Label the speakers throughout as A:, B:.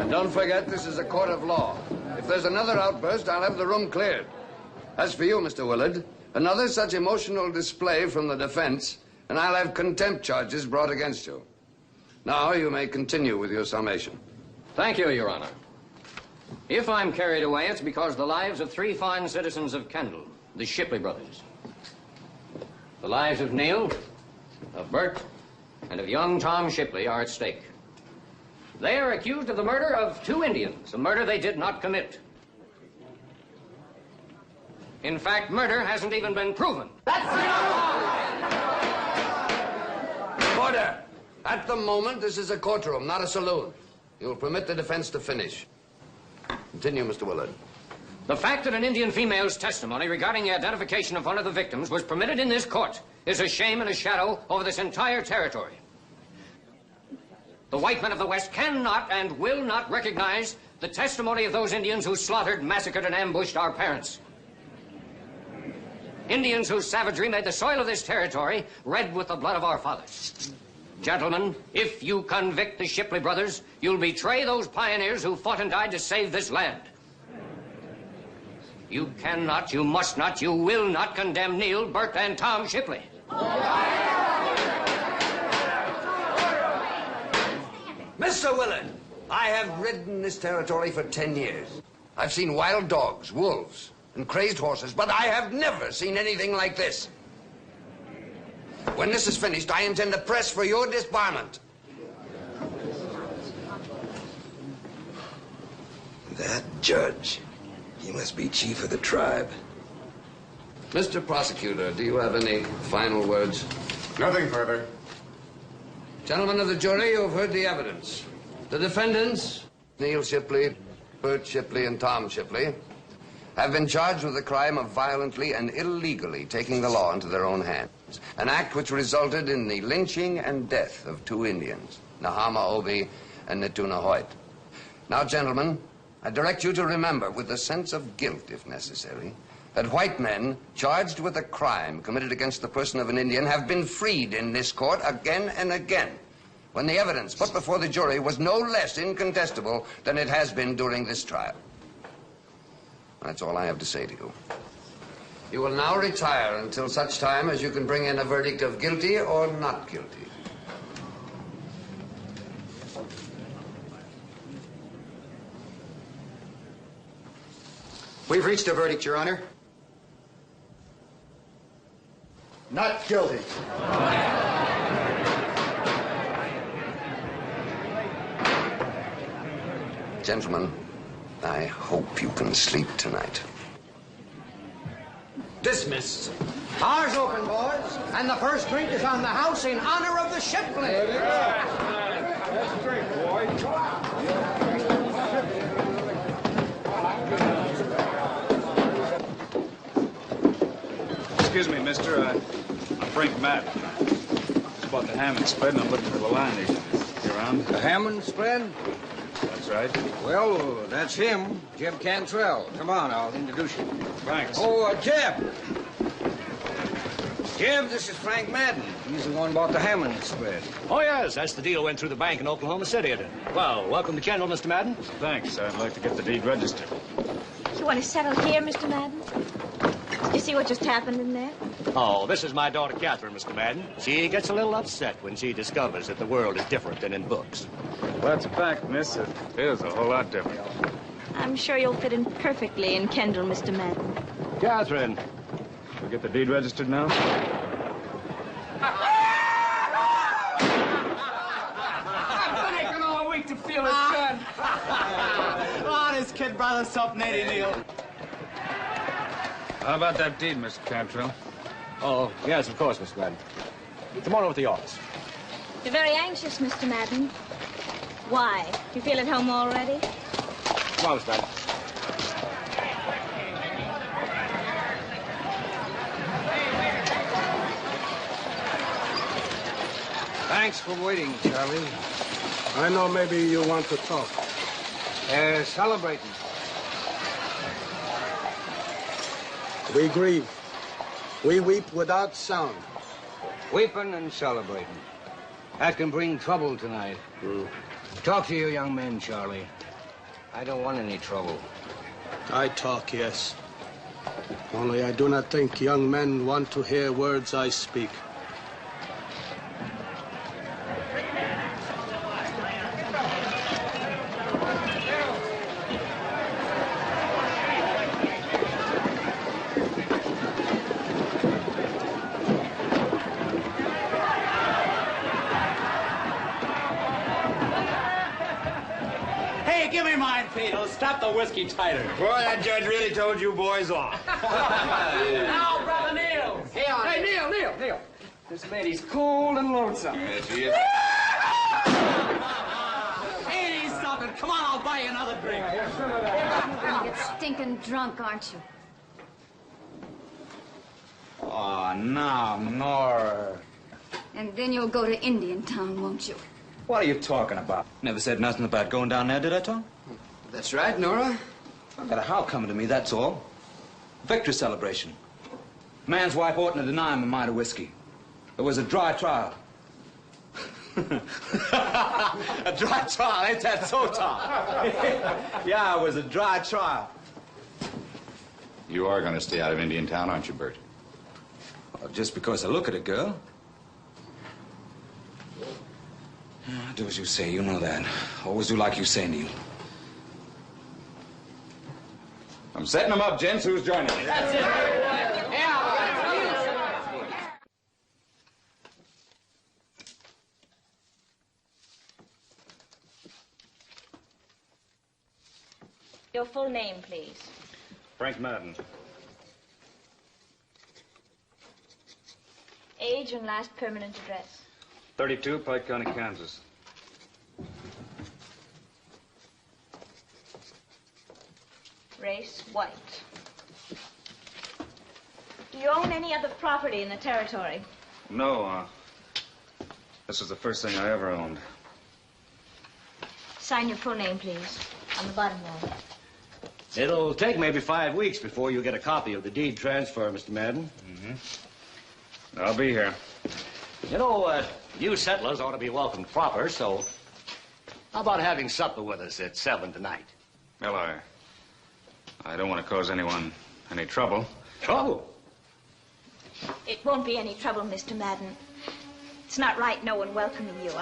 A: Don't forget, this is a court of law. If there's another outburst, I'll have the room cleared. As for you, Mr. Willard, another such emotional display from the defense, and I'll have contempt charges brought against you. Now you may continue with your summation.
B: Thank you, Your Honor. If I'm carried away, it's because the lives of 3 fine citizens of Kendall, the Shipley brothers. The lives of Neil, of Bert, and of young Tom Shipley are at stake. They are accused of the murder of 2 Indians, a murder they did not commit. In fact, murder hasn't even been proven.
A: Order! At the moment, this is a courtroom, not a saloon. You'll permit the defense to finish. Continue, Mr. Willard.
B: The fact that an Indian female's testimony regarding the identification of one of the victims was permitted in this court is a shame and a shadow over this entire territory. The white men of the West cannot and will not recognize the testimony of those Indians who slaughtered, massacred, and ambushed our parents. Indians whose savagery made the soil of this territory red with the blood of our fathers. Gentlemen, if you convict the Shipley brothers, you'll betray those pioneers who fought and died to save this land. You cannot, you must not, you will not condemn Neil, Bert, and Tom Shipley.
A: Mr. Willard, I have ridden this territory for 10 years. I've seen wild dogs, wolves, and crazed horses, but I have never seen anything like this. When this is finished, I intend to press for your disbarment.
C: That judge, he must be chief of the tribe.
A: Mr. Prosecutor, do you have any final words?
D: Nothing further.
A: Gentlemen of the jury, you have heard the evidence. The defendants, Neil Shipley, Bert Shipley, and Tom Shipley, have been charged with the crime of violently and illegally taking the law into their own hands, an act which resulted in the lynching and death of 2 Indians, Nahama Obi and Natuna Hoyt. Now, gentlemen, I direct you to remember, with a sense of guilt, if necessary, that white men charged with a crime committed against the person of an Indian have been freed in this court again and again, when the evidence put before the jury was no less incontestable than it has been during this trial. That's all I have to say to you. You will now retire until such time as you can bring in a verdict of guilty or not guilty.
E: We've reached a verdict, Your Honor.
D: Not guilty.
A: Gentlemen, I hope you can sleep tonight.
E: Dismissed. Bars open, boys. And the first drink is on the house in honor of the Shipley.
D: That's a drink, boy.
F: Excuse me, mister. I'm Frank Matt. Just bought the ham and spread, and I'm looking for the line. You around?
E: The ham and spread?
F: That's That's right.
E: Well, that's him, Jeb Cantrell. Come on, I'll introduce you.
F: Thanks.
E: Oh, Jeb. Jeb, this is Frank Madden. He's the one bought the Hammond spread.
G: Oh, yes, that's the deal went through the bank in Oklahoma City, didn't it? Well, welcome to Kendall, Mr. Madden.
F: Thanks. I'd like to get the deed registered.
H: You want to settle here, Mr. Madden? You see what just happened in there?
G: Oh, this is my daughter, Catherine, Mr. Madden. She gets a little upset when she discovers that the world is different than in books.
F: Well, that's a fact, miss. It is a whole lot different.
H: I'm sure you'll fit in perfectly in Kendall, Mr. Madden.
F: Catherine, we get the deed registered now?
I: I've been aching all week to feel it good. Oh, this kid brought us something, ain't he, Neil?
F: How about that deed, Mr. Cantrell?
G: Oh, yes, of course, Mr. Madden. Come on over to the office.
H: You're very anxious, Mr. Madden. Why? You feel at home already?
G: Come on, Mr. Madden.
E: Thanks for waiting, Charlie.
J: I know maybe you want to talk.
E: They're celebrating.
J: We grieve. We weep without sound.
E: Weeping and celebrating. That can bring trouble tonight. Talk to your young men, Charlie. I don't want any trouble.
J: I talk, yes. Only I do not think young men want to hear words I speak.
I: Hey, give me mine, Pete. It'll stop the whiskey tighter.
C: Boy, that judge really told you boys off.
I: Now, brother Neil. Hey, Neil. This lady's cold and lonesome.
C: Yes, he is.
I: Ain't he something? Come on, I'll buy you another drink.
H: You're gonna get stinking drunk, aren't you?
C: Oh, no, Nora.
H: And then you'll go to Indian Town, won't you?
C: What are you talking about? Never said nothing about going down there, did I, Tom?
E: That's right, Nora.
C: I got a how coming to me, that's all. Victory celebration. Man's wife oughtn't to deny him a mite of whiskey. It was a dry trial. A dry trial, ain't that so, Tom? Yeah, it was a dry trial.
F: You are going to stay out of Indian Town, aren't you, Bert?
C: Well, just because I look at a girl. I do as you say, you know that. Always do like you say, Neil.
F: I'm setting them up, gents. Who's joining me?
I: That's it.
H: Your full name, please.
F: Frank Madden.
H: Age and last permanent address.
F: 32, Pike County, Kansas.
H: Race, white. Do you own any other property in the territory?
F: No, this is the first thing I ever owned.
H: Sign your full name, please, on the bottom there.
G: It'll take maybe 5 weeks before you get a copy of the deed transfer, Mr. Madden.
F: Mm-hmm. I'll be here.
G: You know, you settlers ought to be welcomed proper, so how about having supper with us at 7 tonight?
F: Well, I don't want to cause anyone any trouble.
G: Trouble?
H: It won't be any trouble, Mr. Madden. It's not right no one welcoming you.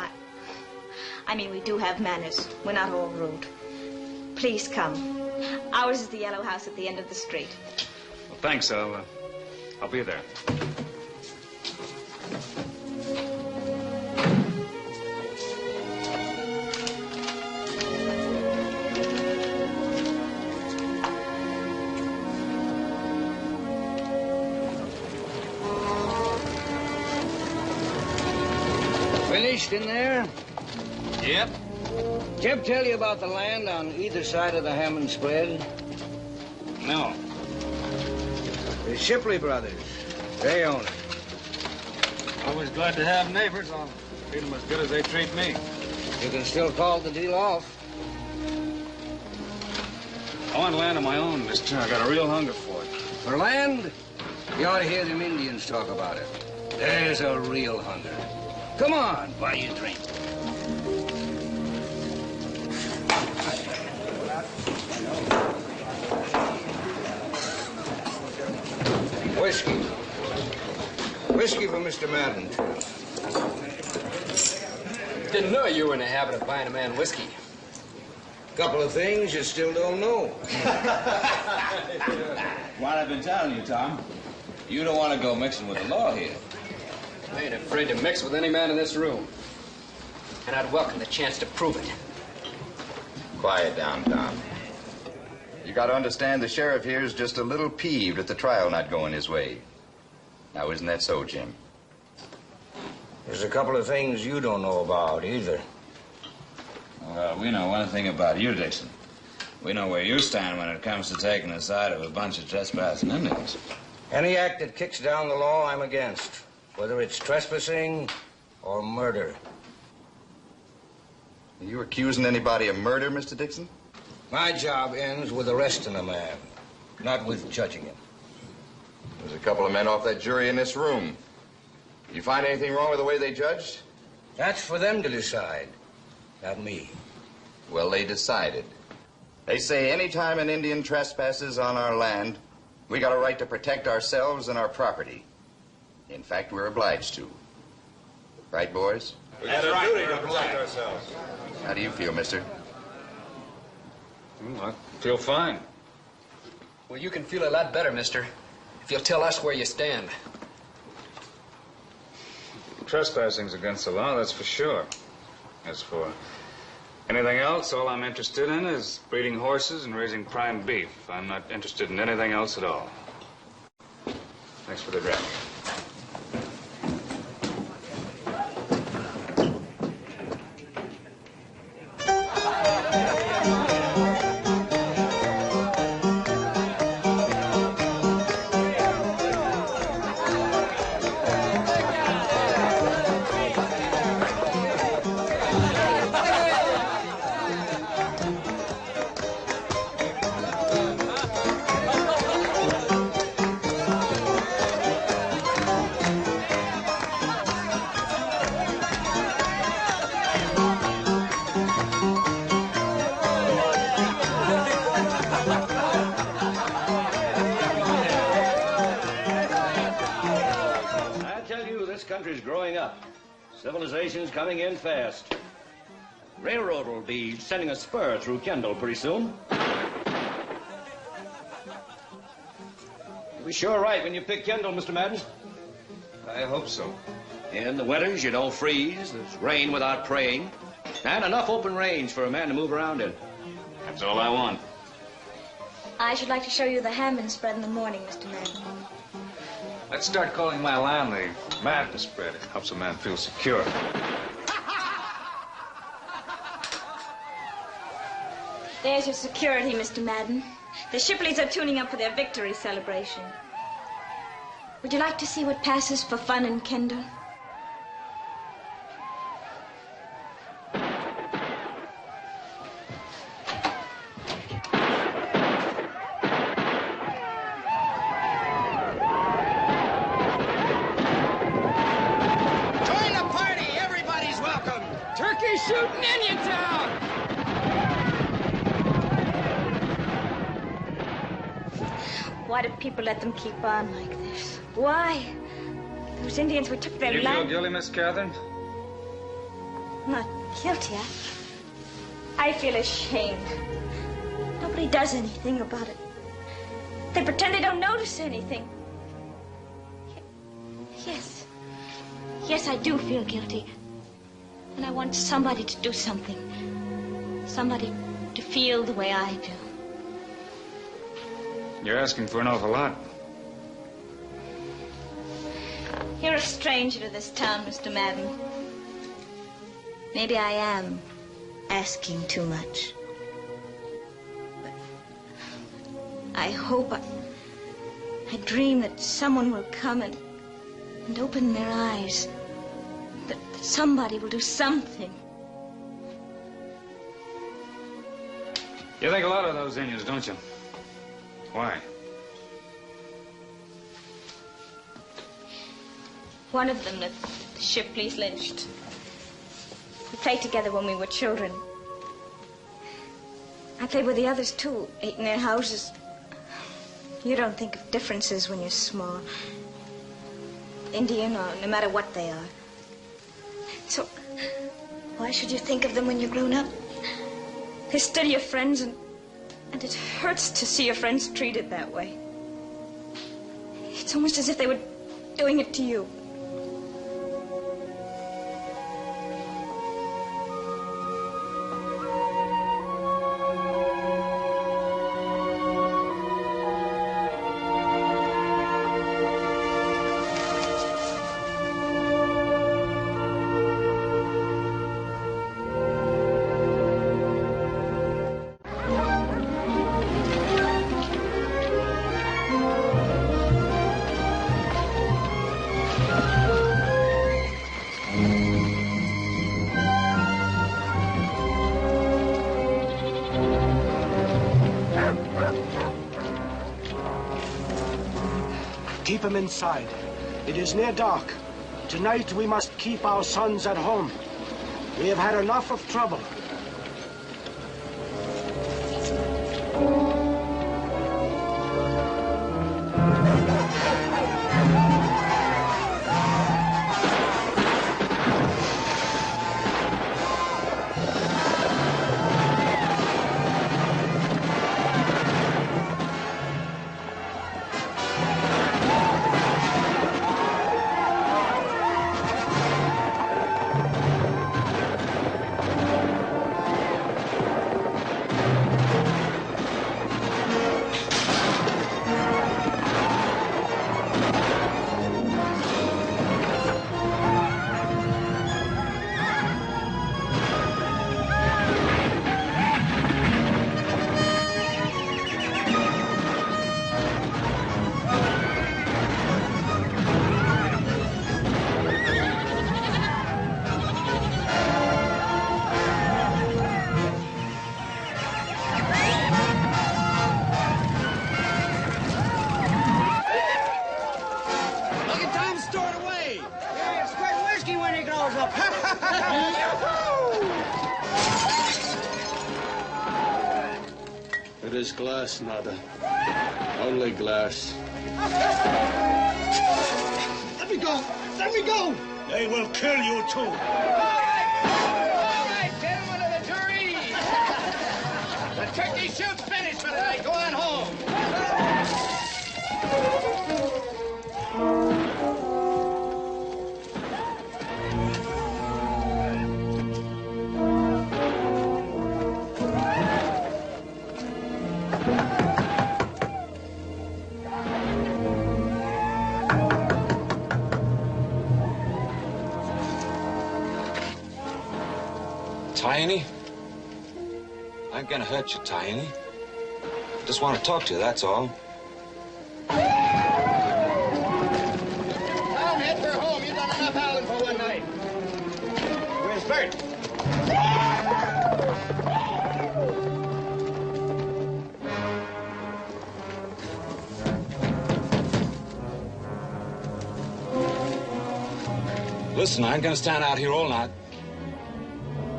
H: I mean, we do have manners. We're not all rude. Please come. Ours is the yellow house at the end of the street.
F: Well, thanks. I'll be there.
E: Finished in there?
C: Yep.
E: Jeb tell you about the land on either side of the Hammond spread?
C: No.
E: The Shipley brothers. They own it.
F: Always glad to have neighbors. I'll treat them as good as they treat me.
E: You can still call the deal off.
F: I want land of my own, mister. I got a real hunger for it.
E: For land? You ought to hear them Indians talk about it. There's a real hunger. Come on, buy you a drink. Whiskey. Whiskey for Mr. Madden.
I: Didn't know you were in the habit of buying a man whiskey.
E: Couple of things you still don't know.
C: What I've been telling you, Tom. You don't want to go mixing with the law here.
I: I ain't afraid to mix with any man in this room. And I'd welcome the chance to prove it.
K: Quiet down, Tom. You got to understand the sheriff here is just a little peeved at the trial not going his way. Now, isn't that so, Jim?
E: There's a couple of things you don't know about either.
C: Well, we know one thing about you, Dixon. We know where you stand when it comes to taking the side of a bunch of trespassing Indians.
E: Any act that kicks down the law, I'm against. Whether it's trespassing or murder.
K: Are you accusing anybody of murder, Mr. Dixon?
E: My job ends with arresting a man, not with judging him.
K: There's a couple of men off that jury in this room. You find anything wrong with the way they judged?
E: That's for them to decide, not me.
K: Well, they decided. They say any time an Indian trespasses on our land, we got a right to protect ourselves and our property. In fact, we're obliged to. Right, boys?
D: We have a duty to protect ourselves.
K: How do you feel, mister?
F: I feel fine.
I: Well, you can feel a lot better, mister, if you'll tell us where you stand.
F: Trespassing's against the law, that's for sure. As for anything else, all I'm interested in is breeding horses and raising prime beef. I'm not interested in anything else at all. Thanks for the drink.
G: Civilization's coming in fast. Railroad will be sending a spur through Kendall pretty soon. You'll be sure right when you pick Kendall, Mr. Madden.
C: I hope so.
G: In the winters, you don't freeze. There's rain without praying. And enough open range for a man to move around in.
F: That's all I want.
H: I should like to show you the ham spread in the morning, Mr. Madden.
F: Let's start calling my land the Madden spread. It helps a man feel secure.
H: There's your security, Mr. Madden. The Shipleys are tuning up for their victory celebration. Would you like to see what passes for fun in Kendall?
I: Shooting Indian Town!
H: Why do people let them keep on like this? Why? Those Indians who took their
F: You
H: land...
F: feel guilty, Miss Catherine?
H: I'm not guilty. I feel ashamed. Nobody does anything about it. They pretend they don't notice anything. Yes. Yes, I do feel guilty. And I want somebody to do something. Somebody to feel the way I do.
F: You're asking for an awful lot.
H: You're a stranger to this town, Mr. Madden. Maybe I am asking too much. But I hope, I dream that someone will come and open their eyes. That somebody will do something.
F: You think a lot of those Indians, don't you? Why?
H: One of them that the Shipleys lynched. We played together when we were children. I played with the others, too, ate in their houses. You don't think of differences when you're small. Indian or no matter what they are. So, why should you think of them when you're grown up? They're still your friends, and it hurts to see your friends treated that way. It's almost as if they were doing it to you.
J: Keep him inside. It is near dark. Tonight we must keep our sons at home. We have had enough of trouble. It is glass, Nada. Only glass.
I: Let me go! Let me go!
J: They will kill you, too.
I: All right, gentlemen of the jury! The turkey shoot's finished for tonight. Go on home.
C: Tiny? I ain't gonna hurt you, Tiny. Just want to talk to you, that's all.
I: Tom, head for home. You've done enough howling for one night. Where's Bert?
C: Listen, I ain't gonna stand out here all night.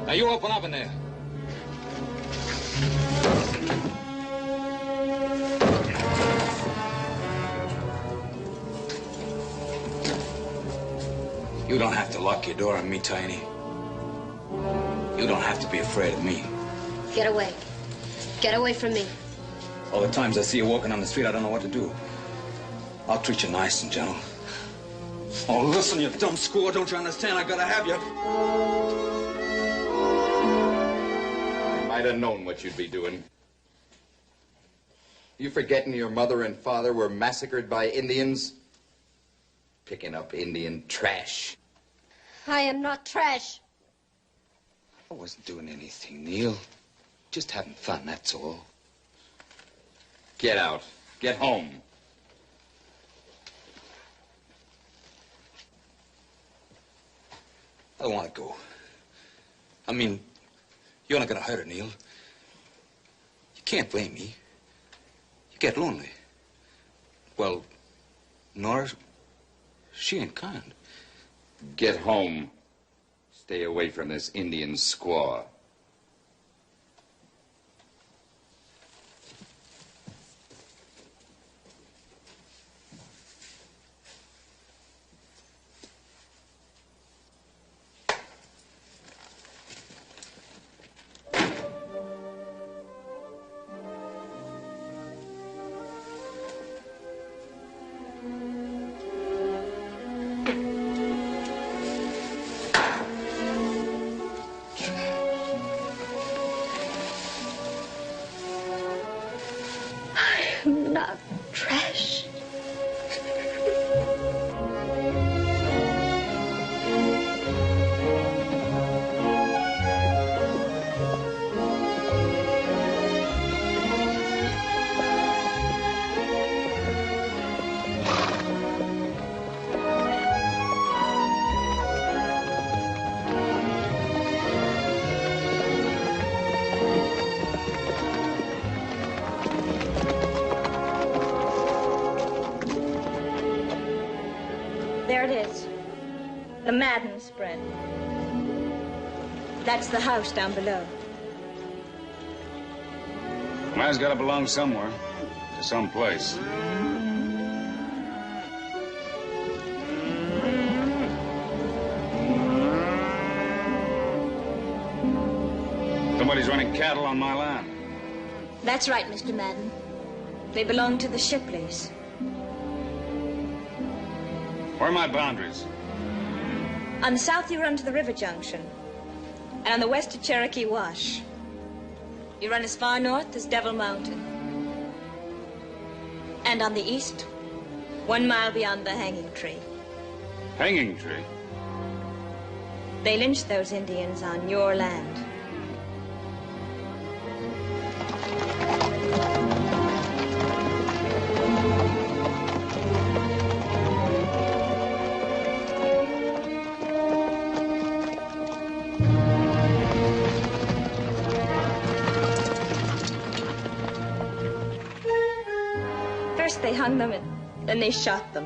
C: Now, you open up in there. You don't have to lock your door on me, Tiny. You don't have to be afraid of me.
L: Get away. Get away from me.
C: All the times I see you walking on the street, I don't know what to do. I'll treat you nice and gentle. Oh, listen, you dumb squaw. Don't you understand? I gotta have you.
K: I'd have known what you'd be doing. You forgetting your mother and father were massacred by Indians? Picking up Indian trash.
L: I am not trash.
C: I wasn't doing anything, Neil. Just having fun, that's all.
K: Get out. Get home.
C: I don't want to go. I mean, you're not gonna hurt her, Neil. You can't blame me. You get lonely. Well, Nora, she ain't kind.
K: Get home. Stay away from this Indian squaw.
H: I'm not trash. There it is. The Madden spread. That's the house down below.
F: Man's got to belong somewhere, to some place. Somebody's running cattle on my land.
H: That's right, Mr. Madden. They belong to the Shipleys.
F: Where are my boundaries?
H: On the south, you run to the river junction. And on the west to Cherokee Wash. You run as far north as Devil Mountain. And on the east, 1 mile beyond the Hanging Tree.
F: Hanging Tree?
H: They lynched those Indians on your land. First they hung them and then they shot them.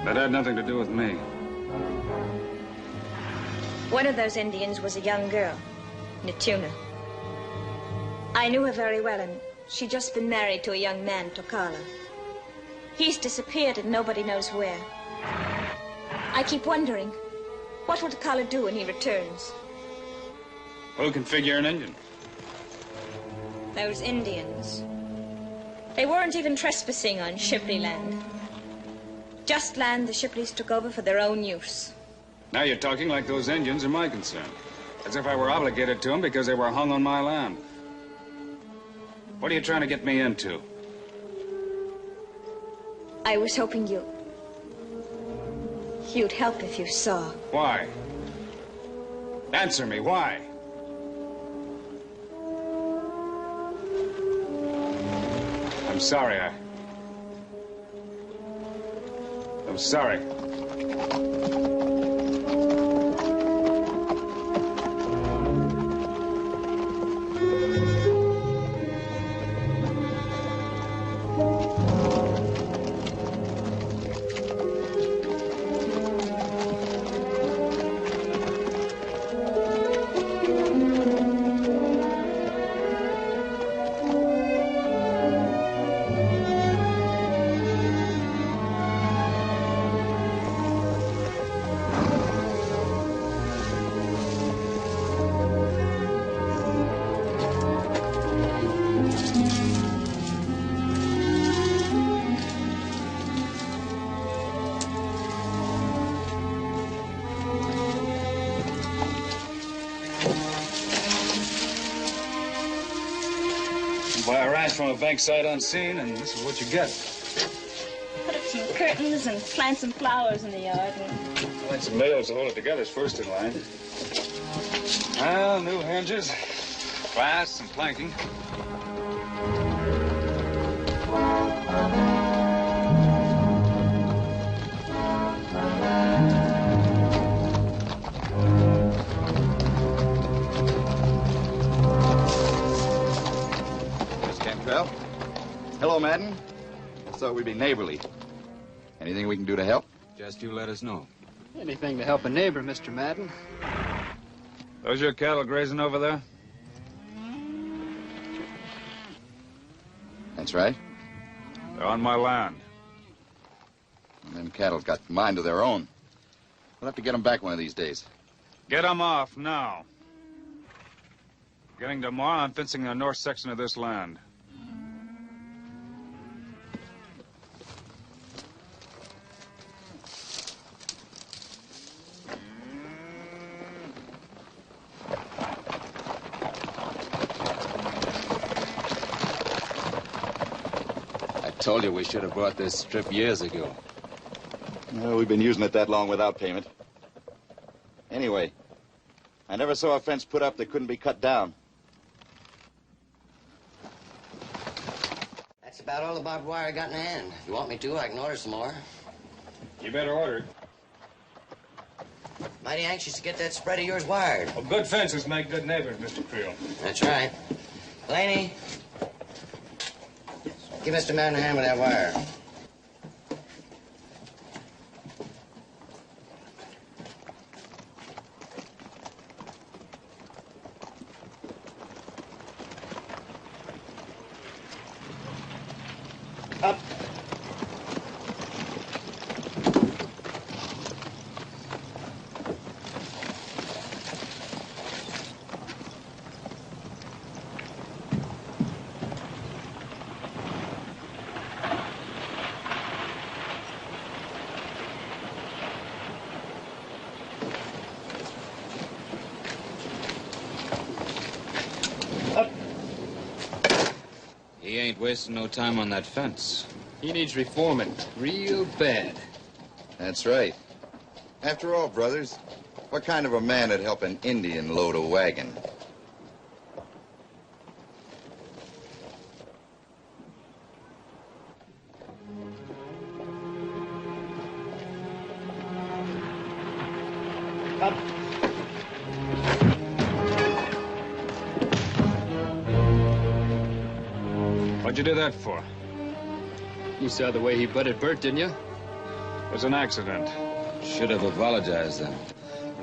F: That had nothing to do with me.
H: One of those Indians was a young girl, Natuna. I knew her very well, and she'd just been married to a young man, Tokala. He's disappeared and nobody knows where. I keep wondering, what will Tokala do when he returns?
F: Who can figure an Indian?
H: Those Indians. They weren't even trespassing on Shipley land. Just land the Shipleys took over for their own use.
F: Now you're talking like those Indians are my concern. As if I were obligated to them because they were hung on my land. What are you trying to get me into?
H: I was hoping you'd help if you saw.
F: Why? Answer me, why? I'm sorry, I'm sorry. Buy a ranch from a bankside unseen, and this is what you get.
H: Put up some curtains and plant some flowers in the yard.
F: Find some nails to hold it together is first in line. Well, new hinges, glass, and planking.
K: Hello, Madden. Thought we'd be neighborly. Anything we can do to help?
C: Just you let us know.
I: Anything to help a neighbor, Mr. Madden.
F: Those your cattle grazing over there?
K: That's right.
F: They're on my land.
K: And them cattle's got a mind of their own. We'll have to get them back one of these days.
F: Get them off now. Beginning tomorrow, I'm fencing the north section of this land.
C: I told you we should have bought this strip years ago.
K: Well, we've been using it that long without payment. Anyway, I never saw a fence put up that couldn't be cut down.
G: That's about all the barbed wire I got in hand. If you want me to, I can order some more.
F: You better order it.
G: Mighty anxious to get that spread of yours wired.
F: Well, good fences make good neighbors, Mr. Creel.
G: That's right. Blaney, give Mr. Madden a hand with that wire.
I: Up.
C: He ain't wasting no time on that fence.
I: He needs reforming real bad.
K: That's right. After all, brothers, what kind of a man would help an Indian load a wagon?
I: Up.
F: What'd you do that for?
I: You saw the way he butted Bert, didn't you?
F: It was an accident.
C: Should have apologized then.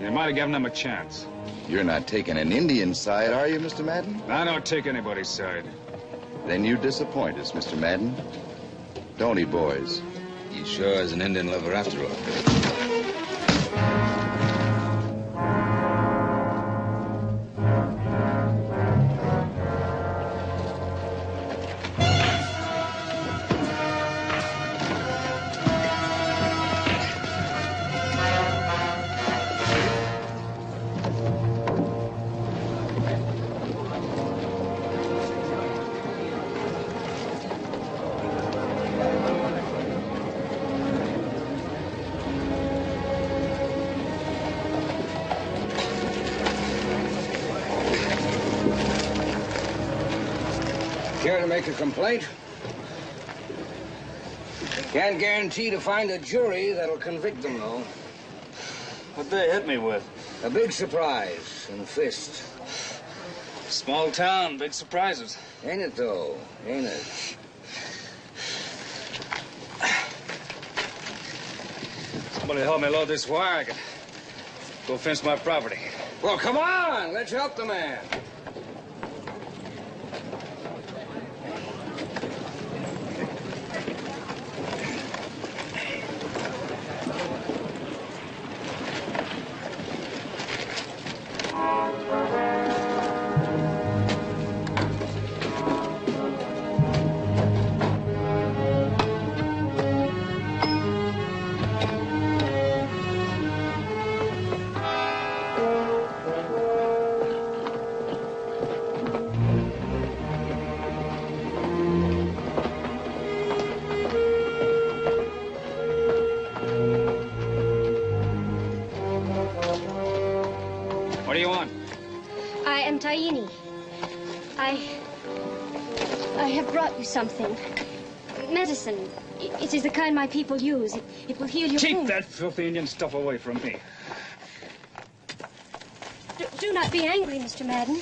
F: You might have given him a chance.
K: You're not taking an Indian side, are you, Mr. Madden?
F: I don't take anybody's side.
K: Then you disappoint us, Mr. Madden. Don't he, boys?
C: He sure is an Indian lover after all.
E: Care to make a complaint? Can't guarantee to find a jury that'll convict them, though.
F: What'd they hit me with?
E: A big surprise in the fist.
F: Small town, big surprises.
E: Ain't it, though? Ain't it?
F: Somebody help me load this wire. I can go fence my property.
E: Well, come on. Let's help the man.
F: What do you want?
L: I am Taini. I have brought you something. Medicine. It is the kind my people use. It will heal your
F: Keep
L: wound.
F: that filthy Indian stuff away from me.
L: Do not be angry, Mr. Madden.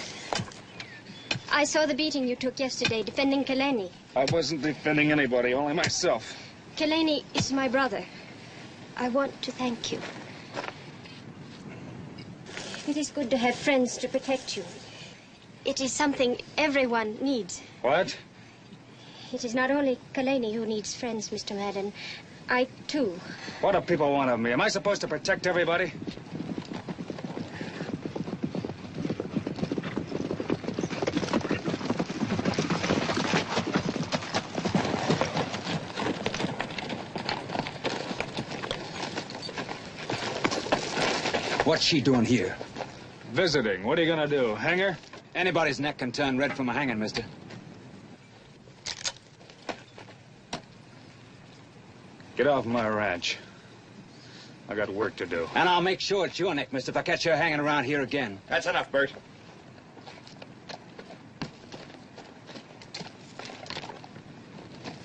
L: I saw the beating you took yesterday defending Kaleni.
F: I wasn't defending anybody, only myself.
L: Kaleni is my brother. I want to thank you. It is good to have friends to protect you. It is something everyone needs.
F: What?
L: It is not only Kaleni who needs friends, Mr. Madden. I, too.
F: What do people want of me? Am I supposed to protect everybody?
C: What's she doing here?
F: Visiting. What are you gonna do? Hang her?
C: Anybody's neck can turn red from a hanging, mister.
F: Get off my ranch. I got work to do.
C: And I'll make sure it's your neck, mister, if I catch her hanging around here again.
K: That's enough, Bert.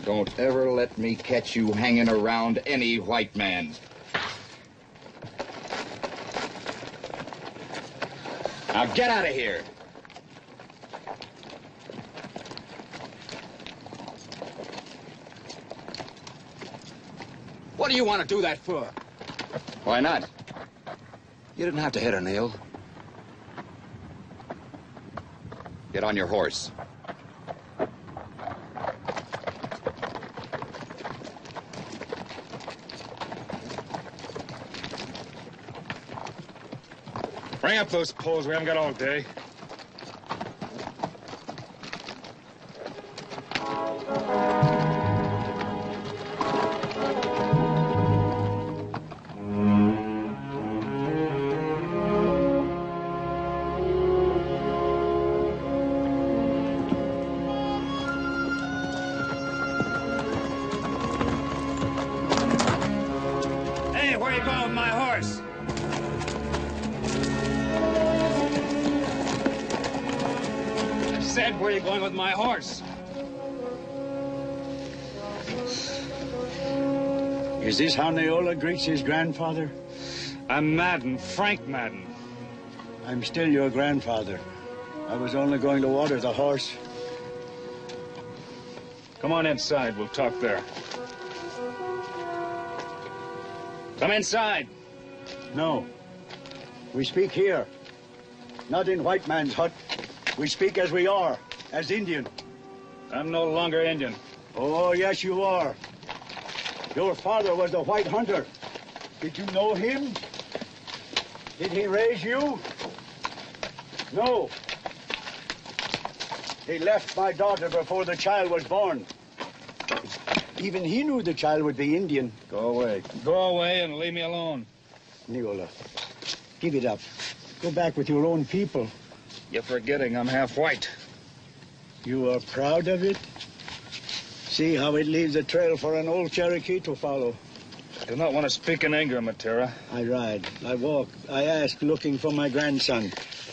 K: Don't ever let me catch you hanging around any white man. Now get out of here.
C: What do you want to do that for?
K: Why not?
C: You didn't have to hit her, Neil.
K: Get on your horse.
F: Bring up those poles. We haven't got all day. Hey, where are you going with my horse? Said, where are you going with my horse?
M: Is this how Neola greets his grandfather?
F: I'm Madden, Frank Madden.
M: I'm still your grandfather. I was only going to water the horse.
F: Come on inside. We'll talk there. Come inside.
M: No. We speak here. Not in white man's hut. We speak as we are, as Indian.
F: I'm no longer Indian.
M: Oh, yes, you are. Your father was the white hunter. Did you know him? Did he raise you? No. He left my daughter before the child was born. Even he knew the child would be Indian.
F: Go away. Go away and leave me alone.
M: Neola, give it up. Go back with your own people.
F: You're forgetting I'm half white.
M: You are proud of it? See how it leaves a trail for an old Cherokee to follow.
F: I do not want to speak in anger, Matera.
M: I ride, I walk, I ask, looking for my grandson.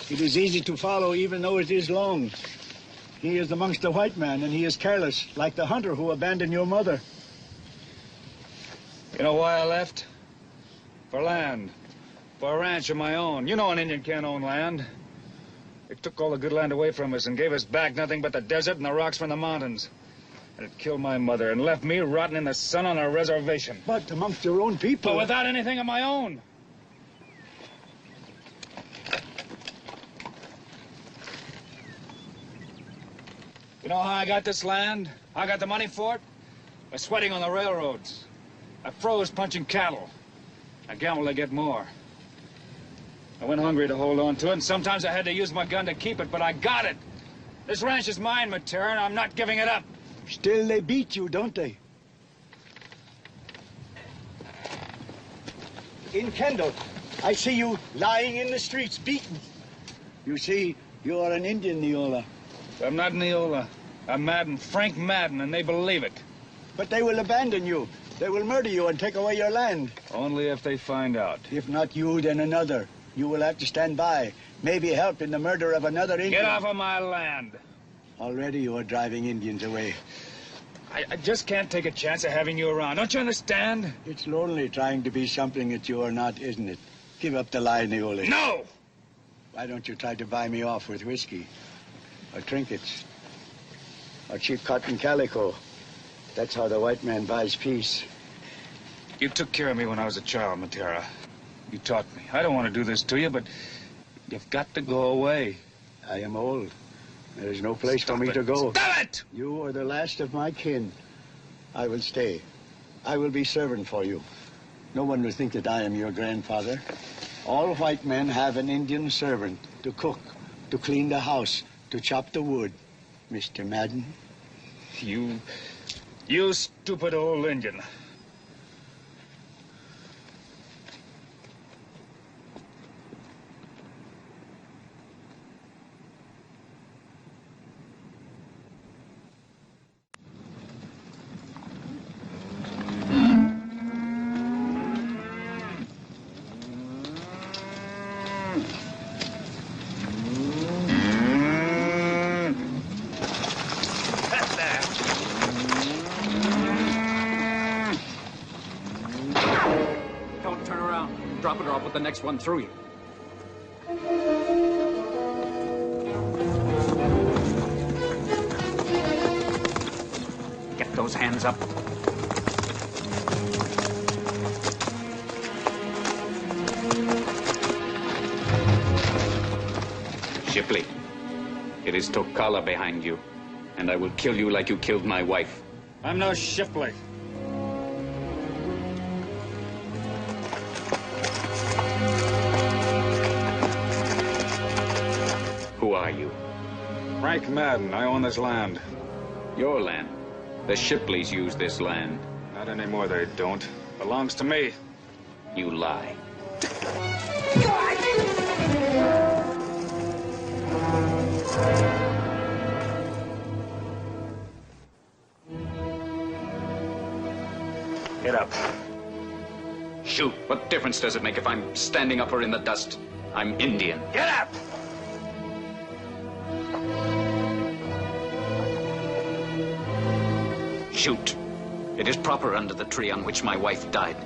M: It is easy to follow, even though it is long. He is amongst the white man, and he is careless, like the hunter who abandoned your mother.
F: You know why I left? For land. For a ranch of my own. You know an Indian can't own land. They took all the good land away from us and gave us back nothing but the desert and the rocks from the mountains. And it killed my mother and left me rotting in the sun on a reservation.
M: But amongst your own people...
F: But without anything of my own. You know how I got this land? How I got the money for it? By sweating on the railroads. I froze punching cattle. I gambled to get more. I went hungry to hold on to it, and sometimes I had to use my gun to keep it, but I got it. This ranch is mine, Matera, and I'm not giving it up.
M: Still, they beat you, don't they? In Kendall, I see you lying in the streets, beaten. You see, you are an Indian, Neola.
F: I'm not Neola. I'm Madden, Frank Madden, and they believe it.
M: But they will abandon you. They will murder you and take away your land.
F: Only if they find out.
M: If not you, then another. You will have to stand by. Maybe help in the murder of another Indian.
F: Get off of my land.
M: Already you are driving Indians away.
F: I just can't take a chance of having you around. Don't you understand?
M: It's lonely trying to be something that you are not, isn't it? Give up the lie, Neola.
F: No!
M: Why don't you try to buy me off with whiskey? or trinkets, or cheap cotton calico. That's how the white man buys peace.
F: You took care of me when I was a child, Matera. You taught me. I don't want to do this to you, but you've got to go away.
M: I am old. There is no place for me to go.
F: Stop it!
M: You are the last of my kin. I will stay. I will be servant for you. No one will think that I am your grandfather. All white men have an Indian servant to cook, to clean the house, to chop the wood. Mr. Madden?
F: You stupid old Indian.
N: The next one through you. Get those hands up.
F: Shipley, it is Tokala behind you, and I will kill you like you killed my wife.
M: I'm no Shipley.
F: Who are you? Frank Madden. I own this land. Your land? The Shipleys use this land. Not anymore, they don't. Belongs to me. You lie. Get up. Shoot. What difference does it make if I'm standing up or in the dust? I'm Indian. Get up! Shoot. It is proper under the tree on which my wife died.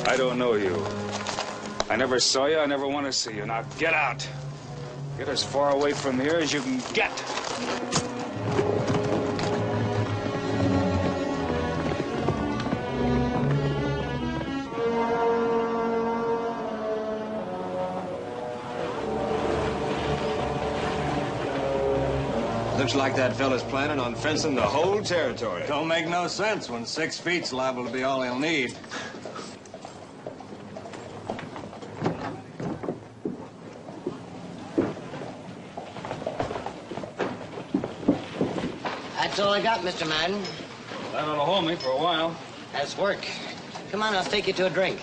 F: I don't know you. I never saw you. I never want to see you. Now get out. Get as far away from here as you can get.
O: Looks like that fella's planning on fencing the whole territory. Don't make no sense when 6 feet's liable to be all he'll need.
G: That's all I got, Mr. Madden.
F: That ought to hold me for a while.
G: That's work. Come on, I'll take you to a drink.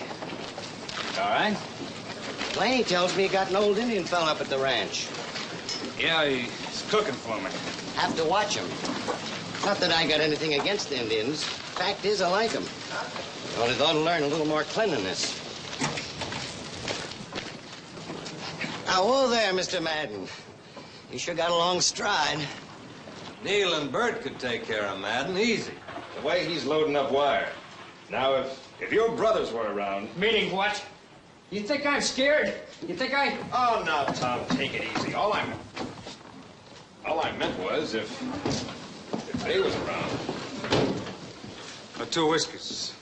F: All right.
G: Laney tells me you got an old Indian fella up at the ranch.
F: Yeah, he's cooking for me.
G: Have to watch him. Not that I got anything against Indians. Fact is, I like them. Only thought to learn a little more cleanliness. Now, whoa there, Mr. Madden. You sure got a long stride.
O: Neil and Bert could take care of Madden easy. The way he's loading up wire. Now, if your brothers were around...
I: Meaning what? You think I'm scared? You think I...
O: Oh, now, Tom, take it easy. All I meant was if they was around.
F: 2 whiskeys.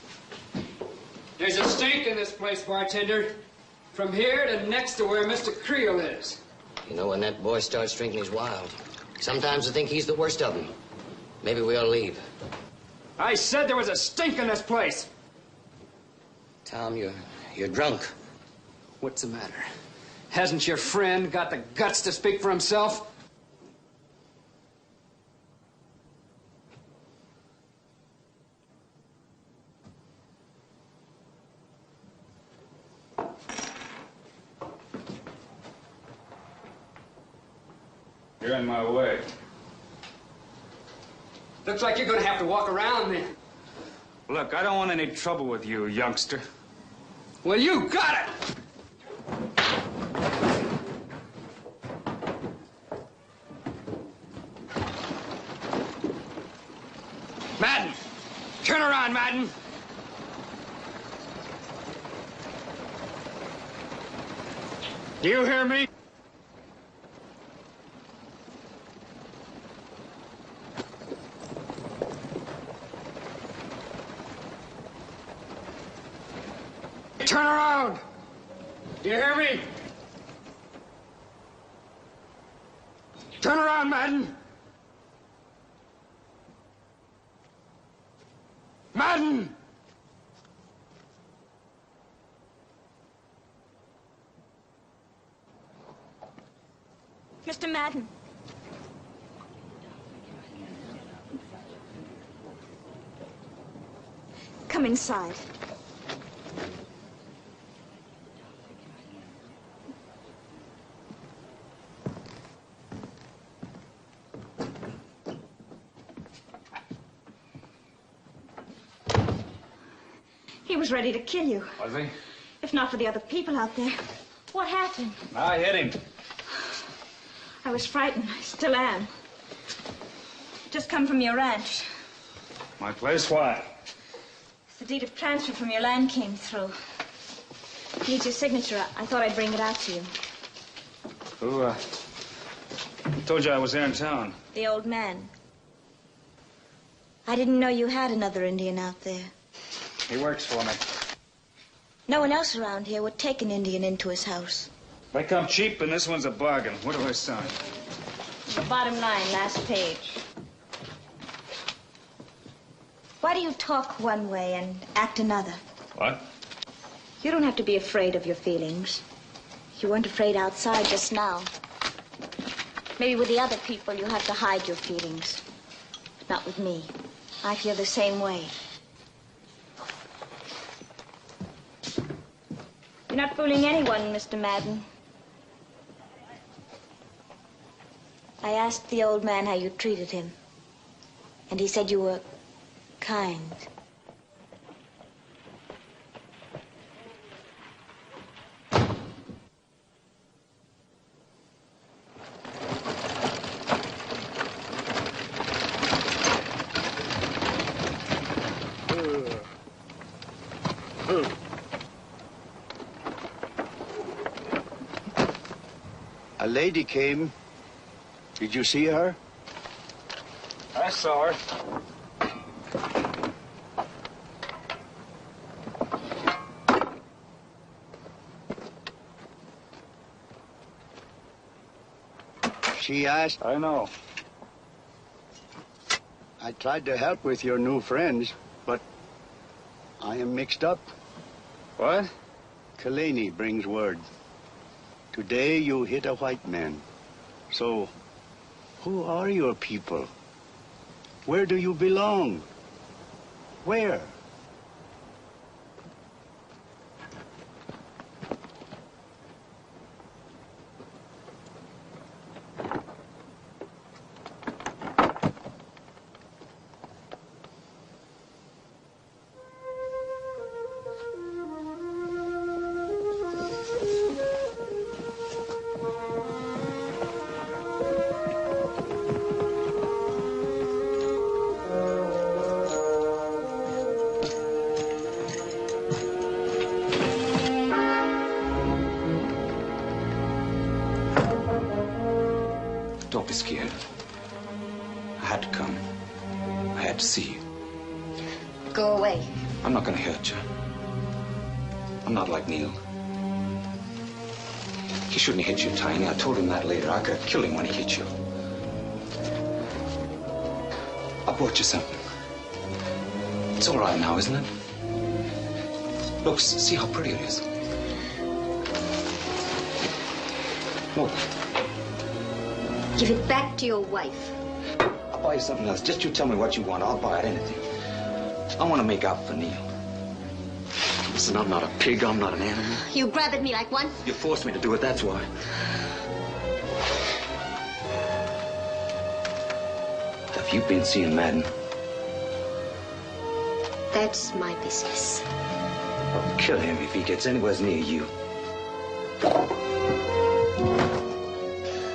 I: There's a stink in this place, bartender. From here to next to where Mr. Creel is.
G: You know, when that boy starts drinking, he's wild. Sometimes I think he's the worst of them. Maybe we ought to leave.
I: I said there was a stink in this place.
G: Tom, you're drunk.
I: What's the matter? Hasn't your friend got the guts to speak for himself?
F: You're in my way.
I: Looks like you're going to have to walk around then.
F: Look, I don't want any trouble with you, youngster.
I: Well, you got it!
B: Madden! Turn around, Madden! Do you hear me? Turn around! Do you hear me? Turn around, Madden! Madden!
H: Mr. Madden. Come inside. He was ready to kill you.
F: Was he?
H: If not for the other people out there. What happened?
F: I hit him.
H: I was frightened. I still am. Just come from your ranch.
F: My place? Why?
H: The deed of transfer from your land came through. Needs your signature. I thought I'd bring it out to you.
F: Who told you I was here in town?
H: The old man. I didn't know you had another Indian out there.
F: He works for me.
H: No one else around here would take an Indian into his house.
F: They come cheap, and this one's a bargain. What do I sign?
H: The bottom line, last page. Why do you talk one way and act another?
F: What?
H: You don't have to be afraid of your feelings. You weren't afraid outside just now. Maybe with the other people you have to hide your feelings. But not with me. I feel the same way. You're not fooling anyone, Mr. Madden. I asked the old man how you treated him. And he said you were kind.
M: A lady came. Did you see her?
F: I saw her.
M: She asked...
F: I know.
M: I tried to help with your new friends, but I am mixed up.
F: What?
M: Kalani brings word. Today you hit a white man. So, who are your people? Where do you belong? Where?
C: Don't be scared. I had to come. I had to see you.
H: Go away.
C: I'm not gonna hurt you. I'm not like Neil. He shouldn't have hit you, Tiny. I told him that later. I could have killed him when he hit you. I brought you something. It's all right now, isn't it? Look, see how pretty it is. Look.
L: Give it back to your wife.
C: I'll buy you something else. Just you tell me what you want. I'll buy it, anything. I want to make out for Neil. Listen, I'm not a pig. I'm not an animal.
L: You grabbed at me like one.
C: You forced me to do it, that's why. Have you been seeing Madden?
L: That's my business.
C: I'll kill him if he gets anywhere near you.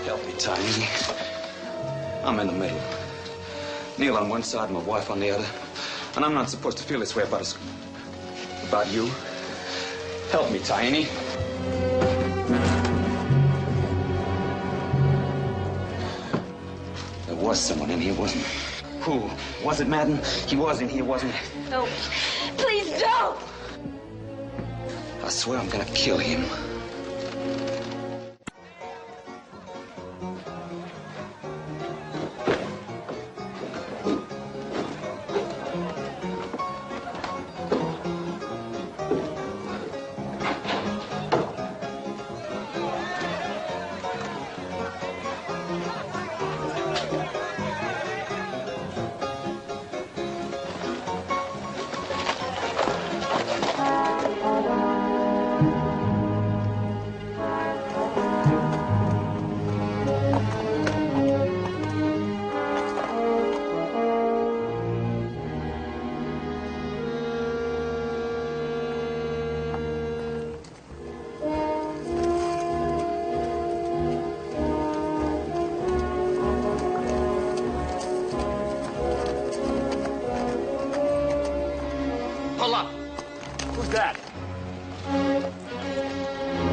C: Help me, Tiny. I'm in the middle. Neil on one side, my wife on the other. And I'm not supposed to feel this way about us. About you. Help me, Tiny. There was someone in here, wasn't there? Who? Was it Madden? He was in here, wasn't he?
H: No, please don't!
C: I swear I'm gonna kill him.
I: Pull up. Who's that?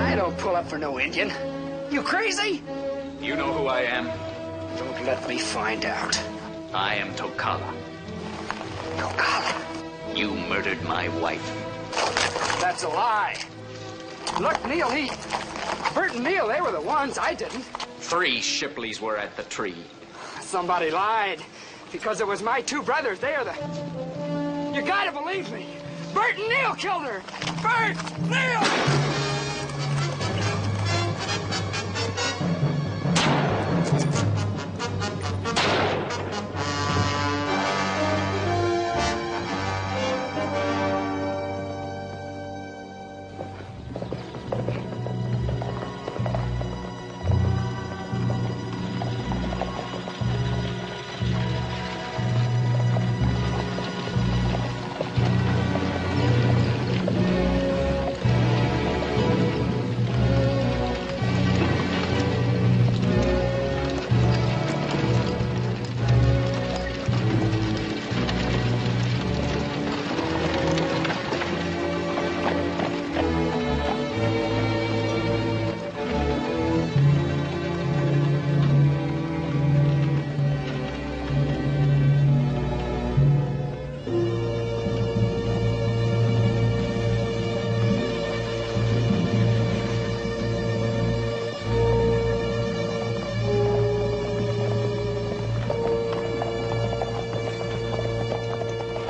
I: I don't pull up for no Indian. You crazy?
C: You know who I am?
I: Don't let me find out.
G: I am Tokala.
I: Tokala?
G: You murdered my wife.
I: That's a lie. Look, Neil, Bert and Neil, they were the ones. I didn't.
G: 3 Shipleys were at the tree.
I: Somebody lied. Because it was my 2 brothers. They are the... You gotta believe me. Bert and Neil killed her. Bert! Neil!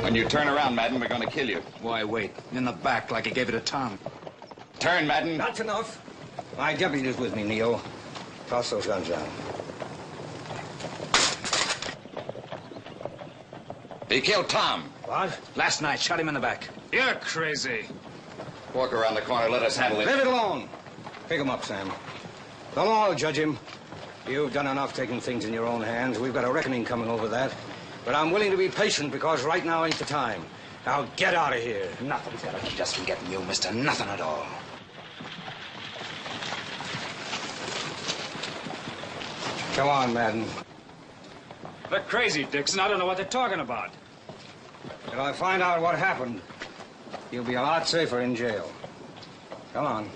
K: When you turn around, Madden, we're going to kill you.
C: Why wait? In the back, like he gave it to Tom.
K: Turn, Madden.
E: That's enough. My deputy's with me, Neil. Toss those guns down.
K: He killed Tom.
E: What?
C: Last night, shot him in the back.
F: You're crazy.
K: Walk around the corner, let us handle it.
E: Leave it alone. Pick him up, Sam. The law will judge him. You've done enough taking things in your own hands. We've got a reckoning coming over that. But I'm willing to be patient because right now ain't the time. Now get out of here.
C: Nothing's gonna keep us from getting you, mister. Nothing at all.
E: Come on, Madden.
F: They're crazy, Dixon. I don't know what they're talking about.
E: Till I find out what happened, you'll be a lot safer in jail. Come on.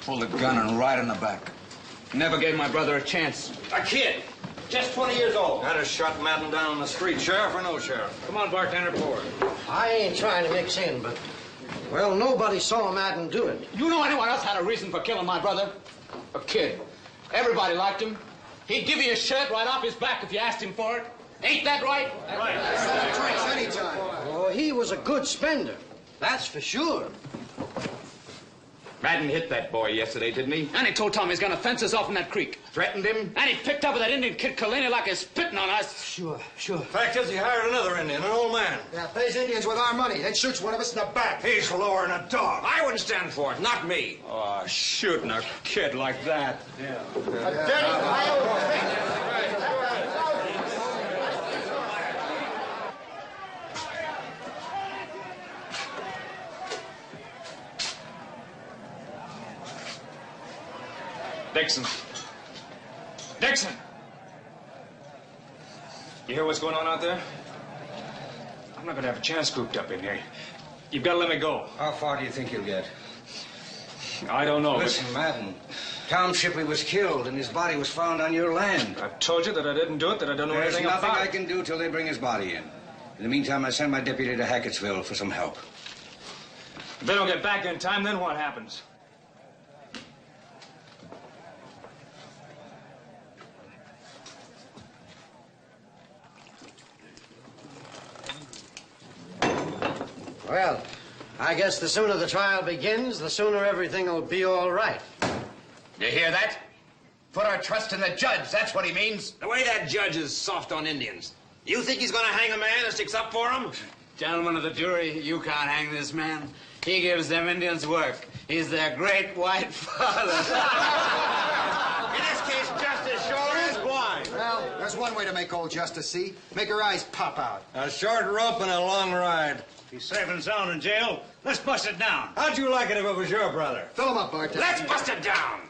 C: Pull the gun and ride in the back. Never gave my brother a chance.
O: A kid, just 20 years old. I'd have shot Madden down on the street, sheriff or no sheriff.
F: Come on, bartender, pour.
N: I ain't trying to mix in, but, well, nobody saw Madden do it.
I: You know anyone else had a reason for killing my brother? A kid. Everybody liked him. He'd give you a shirt right off his back if you asked him for it. Ain't that right?
N: Right. Anytime. Oh, he was a good spender. That's for sure.
K: Madden hit that boy yesterday, didn't he?
I: And he told Tom he's gonna fence us off in that creek.
K: Threatened him?
I: And he picked up with that Indian kid Kalini like he's spitting on us.
N: Sure.
O: Fact is, he hired another Indian, an old man.
N: Yeah, pays Indians with our money, then shoots one of us in the back.
O: He's lowering a dog.
C: I wouldn't stand for it, not me.
O: Oh, shooting a kid like that.
N: A dirty, wild thing.
F: Dixon. Dixon! You hear what's going on out there? I'm not gonna have a chance cooped up in here. You've got to let me go.
E: How far do you think you'll get?
F: I don't know.
E: Listen, Madden. Tom Shipley was killed and his body was found on your land.
F: I've told you that I didn't do it, that I don't know
E: There's
F: anything about it.
E: nothing I can do till they bring his body in. In the meantime, I send my deputy to Hackettsville for some help.
F: If they don't get back in time, then what happens?
N: Well, I guess the sooner the trial begins, the sooner everything will be all right.
K: You hear that? Put our trust in the judge, that's what he means.
O: The way that judge is soft on Indians. You think he's gonna hang a man who sticks up for him?
P: Gentlemen of the jury, you can't hang this man. He gives them Indians work. He's their great white father.
O: In this case, justice sure is blind.
Q: Well, there's one way to make old justice see. Make her eyes pop out.
O: A short rope and a long ride.
G: If he's safe and sound in jail, let's bust it down.
O: How'd you like it if it was your brother?
Q: Fill him up, bartender.
O: Let's bust it down.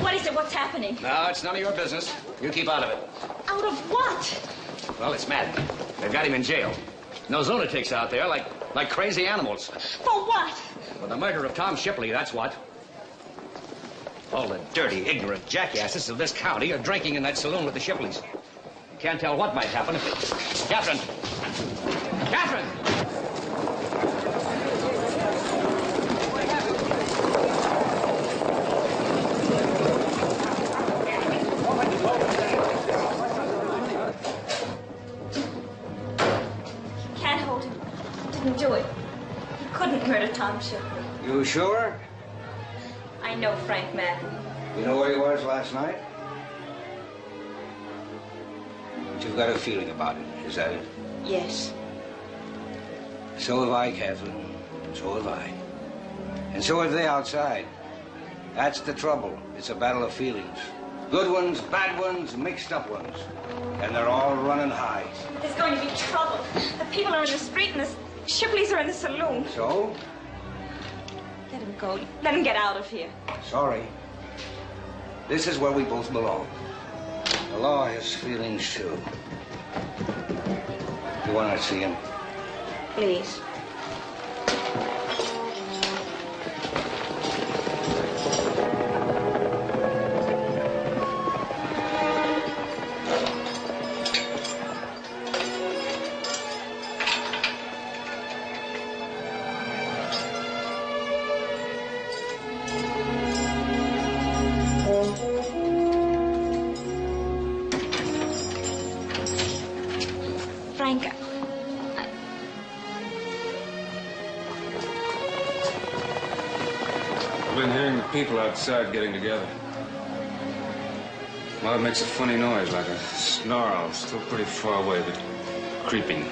H: What is it? What's happening?
B: No, it's none of your business. You keep out of it.
H: Out of what?
B: Well, it's Madden. They've got him in jail. And those lunatics out there like crazy animals.
H: For what?
B: For the murder of Tom Shipley, that's what. All the dirty, ignorant jackasses of this county are drinking in that saloon with the Shipleys. You can't tell what might happen if it... Catherine! Catherine!
H: You can't hold him. He didn't do it. He couldn't murder Tom Shipley.
E: You sure?
H: I know Frank Madden.
E: You know where he was last night? But you've got a feeling about it, is that it?
H: Yes.
E: So have I, Catherine. So have I. And so have they outside. That's the trouble. It's a battle of feelings. Good ones, bad ones, mixed up ones. And they're all running high.
H: There's going to be trouble. The people are in the street and the Shipleys are in the saloon.
E: So?
H: Let him go. Let him get out of here.
E: Sorry. This is where we both belong. The law has feelings, too. You want to see him?
H: Please. Frank,
F: I've been hearing the people outside getting together. Well, it makes a funny noise, like a snarl. Still pretty far away, but creeping.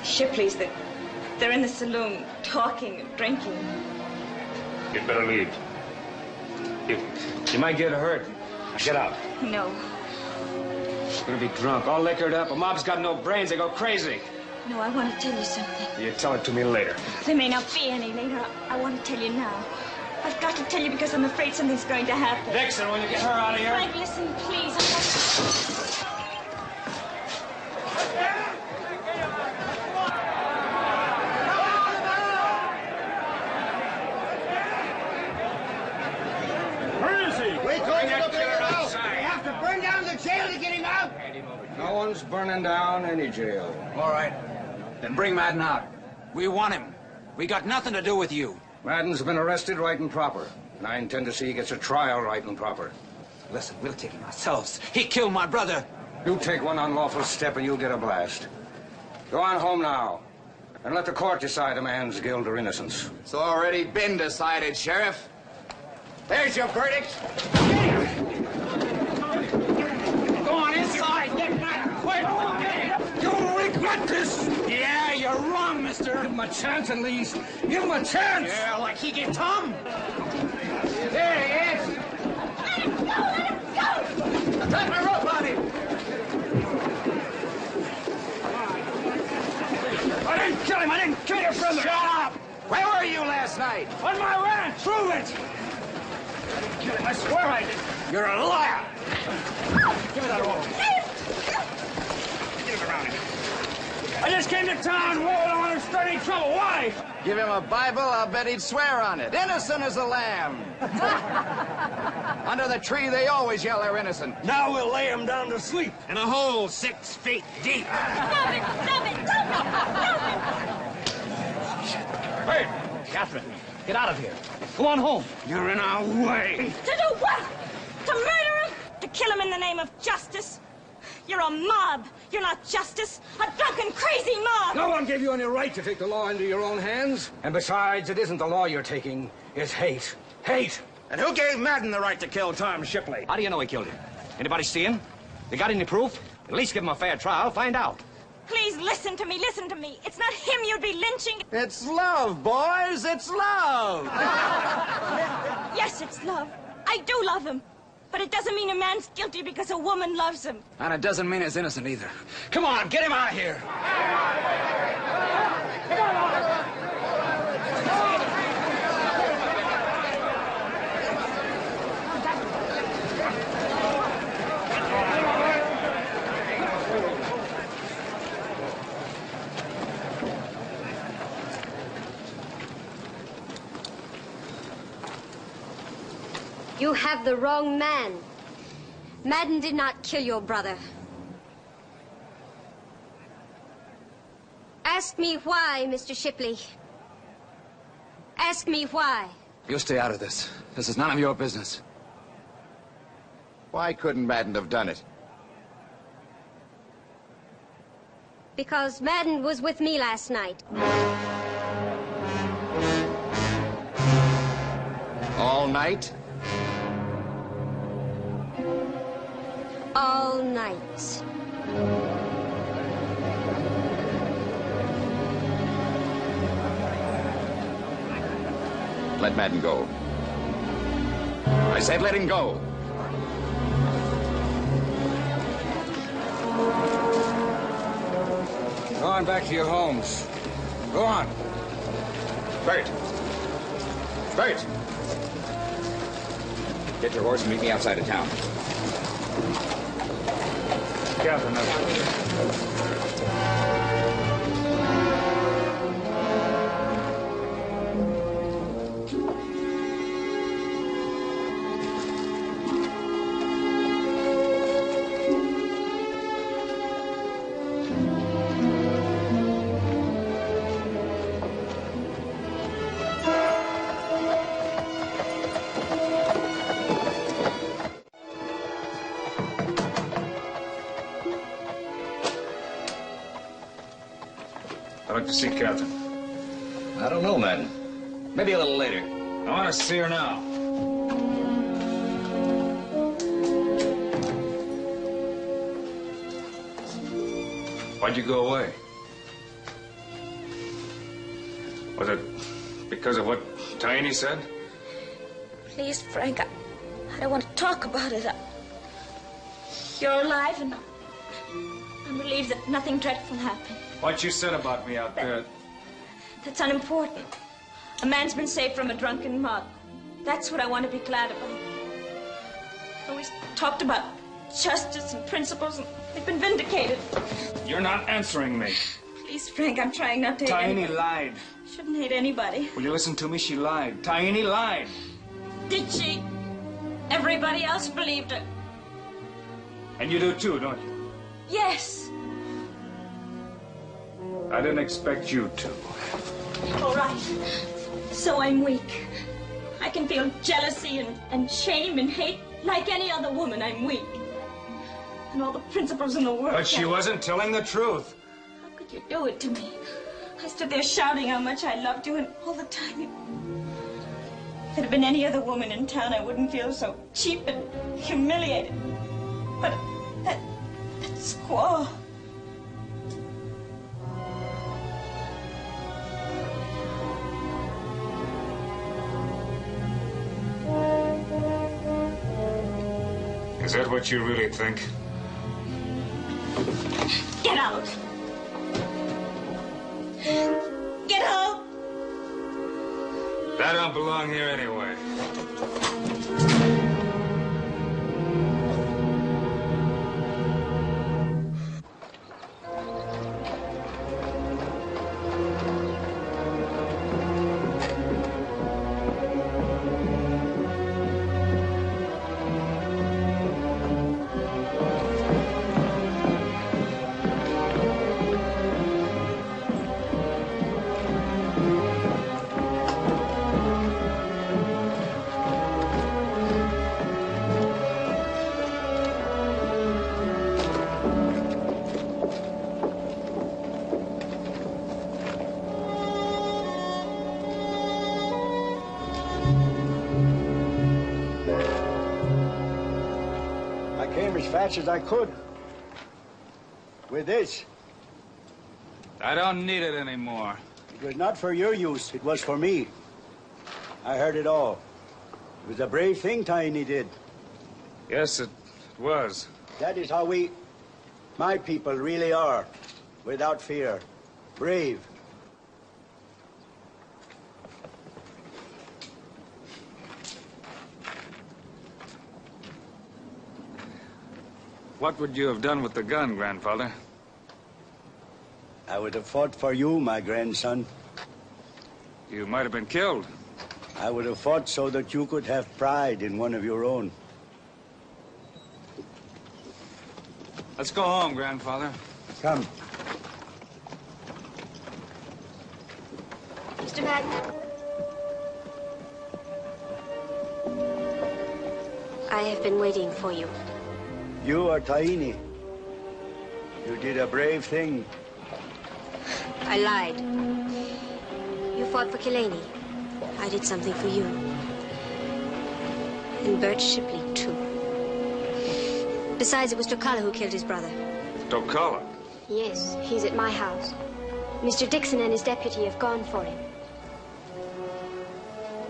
H: Shipleys, they're in the saloon, talking, drinking.
F: You'd better leave. You might get hurt. Get out.
H: No.
F: She's gonna be drunk, all liquored up. A mob's got no brains. They go crazy.
H: No, I want to tell you something.
F: You tell it to me later.
H: There may not be any later. I want to tell you now. I've got to tell you because I'm afraid something's going to happen.
F: Dixon, will you get her out of here?
H: Frank, listen, please.
I: Where is he?
Q: We told you to bring him out. We have to burn down the jail to get him out.
E: No one's burning down any jail.
P: All right. Then bring Madden out. We want him. We got nothing to do with you.
E: Madden's been arrested right and proper. And I intend to see he gets a trial right and proper.
P: Listen, we'll take him ourselves. He killed my brother.
E: You take one unlawful step and you'll get a blast. Go on home now. And let the court decide a man's guilt or innocence.
P: It's already been decided, Sheriff. There's your verdict. Go on inside. Get back quick. You'll regret this. Yeah, you're wrong, Mr.
E: answer. Give him a chance at least. Give him a chance.
I: Yeah, like he gave Tom.
Q: There he is.
H: Let him go! Let him go!
Q: Tie my rope on him.
I: I didn't kill him. I didn't kill your brother.
Q: Shut up! Where were you last night?
I: On my ranch. Prove it. I didn't kill him. I swear I did.
Q: You're a liar.
I: Give me that rope. Get it around him. I just came to town. Whoa, I don't want to start any trouble. Why?
K: Give him a Bible, I'll bet he'd swear on it. Innocent as a lamb. Under the tree, they always yell they're innocent.
E: Now we'll lay him down to sleep.
I: In a hole 6 feet deep.
H: Stop it! Stop it! Stop it!
G: Hey, Catherine, get out of here. Go on home.
I: You're in our way.
H: To do what? To murder him? To kill him in the name of justice? You're a mob. You're not justice. A drunken, crazy mob.
E: No one gave you any right to take the law into your own hands. And besides, it isn't the law you're taking. It's hate. Hate.
I: And who gave Madden the right to kill Tom Shipley?
G: How do you know he killed him? Anybody see him? You got any proof? At least give him a fair trial. Find out.
H: Please listen to me. Listen to me. It's not him you'd be lynching.
K: It's love, boys. It's love.
H: Yes, it's love. I do love him. But it doesn't mean a man's guilty because a woman loves him.
P: And it doesn't mean he's innocent either.
E: Come on, get him out of here.
L: You have the wrong man. Madden did not kill your brother. Ask me why, Mr. Shipley. Ask me why.
P: You stay out of this. This is none of your business.
K: Why couldn't Madden have done it?
L: Because Madden was with me last night.
K: All night?
L: All night.
K: Let Madden go. I said let him go.
E: Go on back to your homes. Go on.
C: Bert. Bert. Get your horse and meet me outside of town.
F: Catherine, I'd like to see Catherine.
C: I don't know, Madden. Maybe a little later.
F: I want to see her now. Why'd you go away? Was it because of what Tiny said?
H: Please, Frank, I don't want to talk about it. You're alive, and I'm relieved that nothing dreadful happened.
F: What you said about me out there.
H: That's unimportant. A man's been saved from a drunken mob. That's what I want to be glad about. I always talked about justice and principles, and they've been vindicated.
F: You're not answering me.
H: Please, Frank, I'm trying not to hate
F: Tiny
H: anybody.
F: lied.
H: Shouldn't hate anybody.
F: Will you listen to me? She lied. Tiny lied.
H: Did she? Everybody else believed her.
F: And you do too, don't you?
H: Yes.
F: I didn't expect you to.
H: All right. So I'm weak. I can feel jealousy and shame and hate like any other woman. I'm weak. And all the principles in the world.
F: But she wasn't telling the truth.
H: How could you do it to me? I stood there shouting how much I loved you, and all the time you... If it had been any other woman in town, I wouldn't feel so cheap and humiliated. But that squaw...
F: Is that what you really think?
H: Get out! Get out!
F: I don't belong here anyway.
M: As fast as I could. With this.
F: I don't need it anymore.
M: It was not for your use. It was for me. I heard it all. It was a brave thing Tiny did.
F: Yes, it was.
M: That is how my people really are. Without fear. Brave.
F: What would you have done with the gun, Grandfather?
M: I would have fought for you, my grandson.
F: You might have been killed.
M: I would have fought so that you could have pride in one of your own.
F: Let's go home, Grandfather.
M: Come.
L: Mr. Madden. I have been waiting for you.
M: You are Taini. You did a brave thing.
L: I lied. You fought for Killaney. I did something for you. And Bert Shipley, too. Besides, it was Tokala who killed his brother.
F: Tokala?
L: Yes, he's at my house. Mr. Dixon and his deputy have gone for him.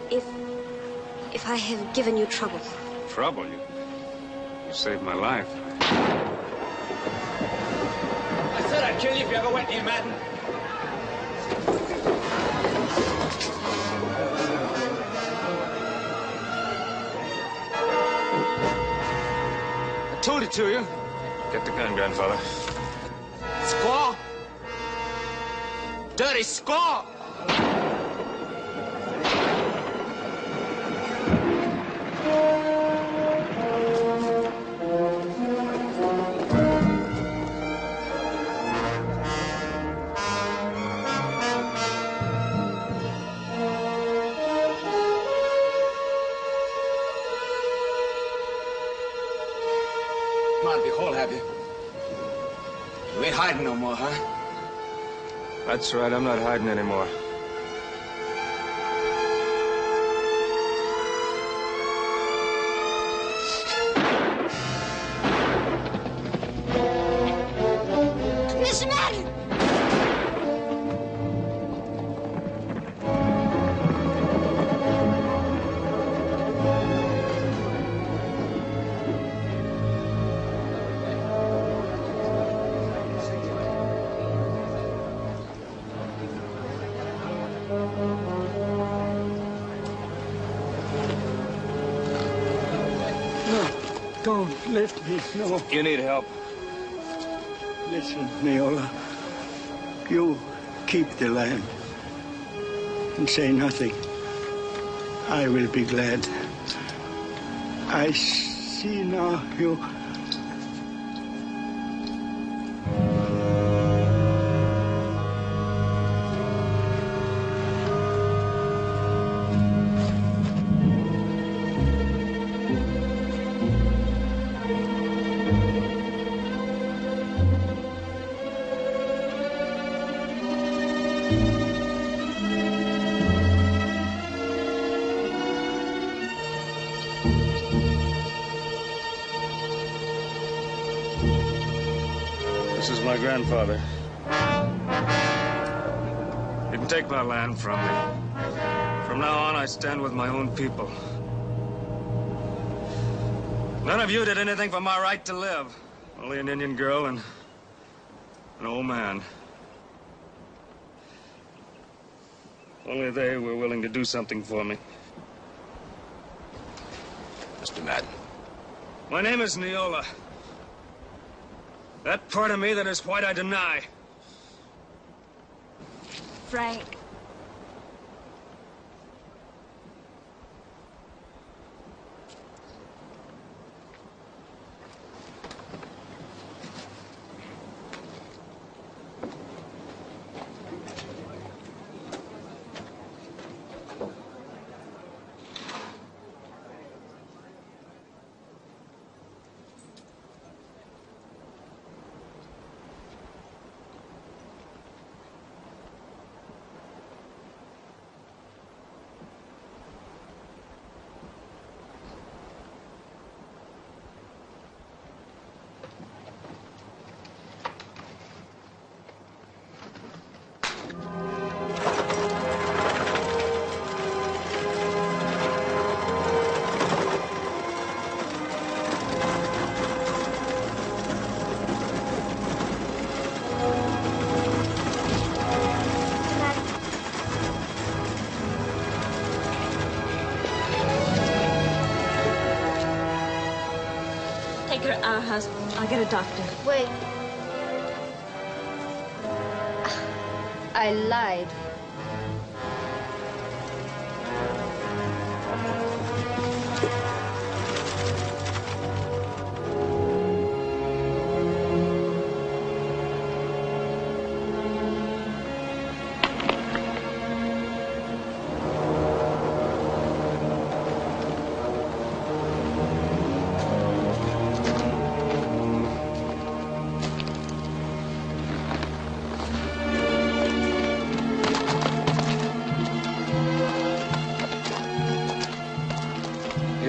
L: If I have given you trouble.
F: Trouble? You saved my life.
C: I said I'd kill you if you ever went near Madden.
F: I told it to you. Get the gun, Grandfather.
C: Squaw! Dirty squaw! Have you? You ain't hiding no more, huh?
F: That's right, I'm not hiding anymore.
L: Mr. Madden!
M: Don't lift me, no.
F: You need help.
M: Listen, Neola. You keep the land and say nothing. I will be glad. I see now you...
F: This is my grandfather. You can take my land from me. From now on, I stand with my own people. None of you did anything for my right to live. Only an Indian girl and an old man. Only they were willing to do something for me.
C: Mr. Madden.
F: My name is Neola. That part of me that is white I deny.
H: Frank. Take her to our hospital. I'll get a doctor.
L: Wait. I lied.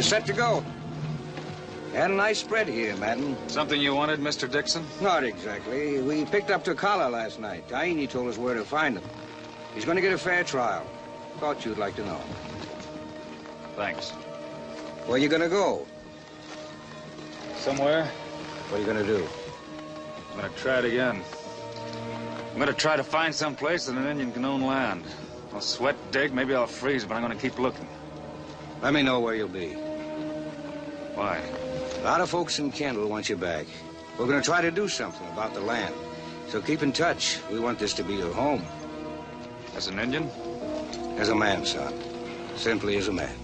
E: Set to go. Had a nice spread here, Madden.
F: Something you wanted, Mr. Dixon?
E: Not exactly. We picked up Takala last night. Taini told us where to find him. He's going to get a fair trial. Thought you'd like to know.
F: Thanks.
E: Where you going to go?
F: Somewhere.
E: What are you going to do?
F: I'm going to try it again. I'm going to try to find some place that an Indian can own land. I'll sweat, dig, maybe I'll freeze, but I'm going to keep looking.
E: Let me know where you'll be.
F: Why?
E: A lot of folks in Kendall want you back. We're going to try to do something about the land. So keep in touch. We want this to be your home.
F: As an Indian?
E: As a man, son. Simply as a man.